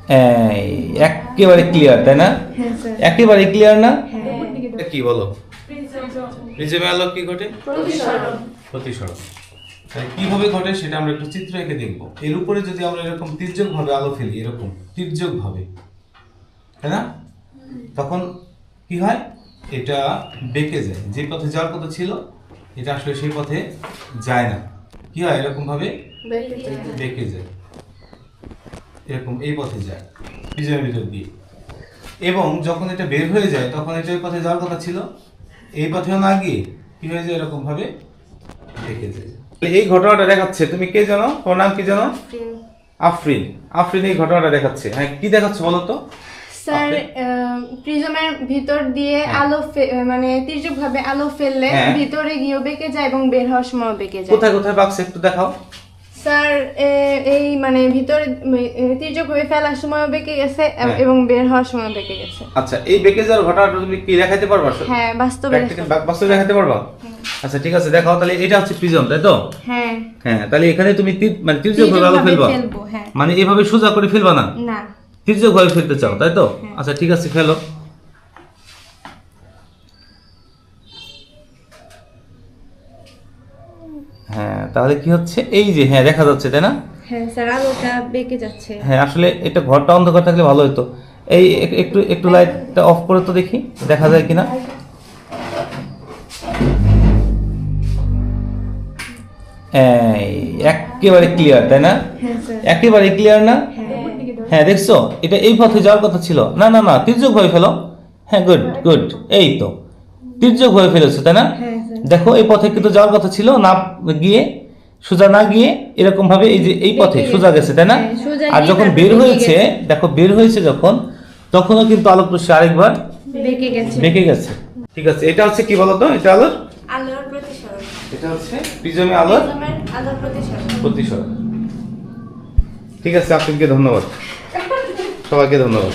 এই একেবারে ক্লিয়ার, তাই না? হ্যাঁ স্যার। একেবারে ক্লিয়ার না? হ্যাঁ। কি বলো? প্রিজমে আলো কি ঘটে? প্রতিসরণ। প্রতিসরণ। তাহলে কিভাবে ঘটে সেটা আমরা একটু চিত্র এঁকে দেখবো। এর উপরে যদি আমরা এরকম তির্যক ভাবে আলো ফেলি, এরকম তির্যক ভাবে, তাই না, তখন কি হয়? এটা বেঁকে যায়। যে পথে যাওয়ার কথা ছিল এটা আসলে সেই পথে যায় না। কি হয়? এরকম ভাবে বেঁকে যায়, এরকম এই পথে যায় প্রিজমের ভিতর দিয়ে। এবং যখন এটা বের হয়ে যায় তখন এটা ওই পথে যাওয়ার কথা ছিল, এই পথেও না গিয়ে কি হয়ে যায়? এরকম ভাবে বেঁকে যায়। এই ঘটনাটা দেখাচ্ছে, তুমি কে জানো? ওর নাম কি জানো? আফরিন। আফরিন এই ঘটনাটা দেখাচ্ছে। হ্যাঁ, কি দেখাচ্ছে বলো তো? স্যার, প্রিজমের ভিতর দিয়ে আলো মানে তির্যক ভাবে আলো ফেললে হ্যাঁ। ভিতরে গিয়েও বেঁকে যায় এবং বের হওয়ার সময় বেঁকে যায়। কোথায় কোথায় বাক্স একটু দেখাও। স্যার, এই মানে ভিতরে তির্যক ভাবে ফেলার সময়ও বেঁকে গেছে হ্যাঁ। এবং বের হওয়ার সময় বেঁকে গেছে। আচ্ছা, এই বেঁকে যাওয়ার ঘটনাটা তুমি কি দেখাতে পারবা? হ্যাঁ, বাস্তবে বাস্তবে দেখাতে পারবা? আচ্ছা ঠিক আছে, দেখাও তাহলে। এটা হচ্ছে প্রিজম, তাই তো? হ্যাঁ। হ্যাঁ, তাহলে এখানে তুমি মানে তির্যক ভাবে আলো ফেলবা, ফেলবো। হ্যাঁ। মানে এভাবে সোজা করে ফেলবা না, না। তির্যক ভাবে ফেলতে চাও, তাই তো? আচ্ছা ঠিক আছে, ফেলো। হ্যাঁ, তাহলে কি হচ্ছে? এই যে হ্যাঁ দেখা যাচ্ছে, তাই না? হ্যাঁ স্যার, আলোটা বেঁকে যাচ্ছে। হ্যাঁ, আসলে এটা ঘরটা অন্ধকার থাকলে ভালো হতো। এই একটু একটু লাইটটা অফ করে তো দেখি দেখা যায় কিনা। এই একেবারে ক্লিয়ার, তাই না? হ্যাঁ স্যার। একেবারে ক্লিয়ার না? হ্যাঁ। হ্যাঁ, দেখছো এটা এই পথে যাওয়ার কথা ছিল না। না না, তির্যক ভাবে ফেলো। হ্যাঁ, গুড গুড, এই তো তির্যক ভাবে ফেলেছো, তাই না? হ্যাঁ স্যার। দেখো এই পথে কিন্তু যাওয়ার কথা ছিল না, গিয়ে সোজা না গিয়ে এরকম ভাবে এই যে এই পথে বেঁকে সোজা গেছে, তাই না? হ্যাঁ, সোজা আর গিয়ে যখন তারপর বের বেঁকে হয়েছে, গেছে। দেখো বের হয়েছে যখন, তখনও কিন্তু আলোক রশ্মি আরেকবার বেঁকে গেছে। বেঁকে গেছে। ঠিক আছে, এটা হচ্ছে কি বলতো? এটা আলোর, আলোর প্রতিসরণ। এটা হচ্ছে প্রিজমে আলোর আলোর প্রতিসরণ। প্রতিসরণ। ঠিক আছে, আপনাকে ধন্যবাদ, সবাইকে ধন্যবাদ।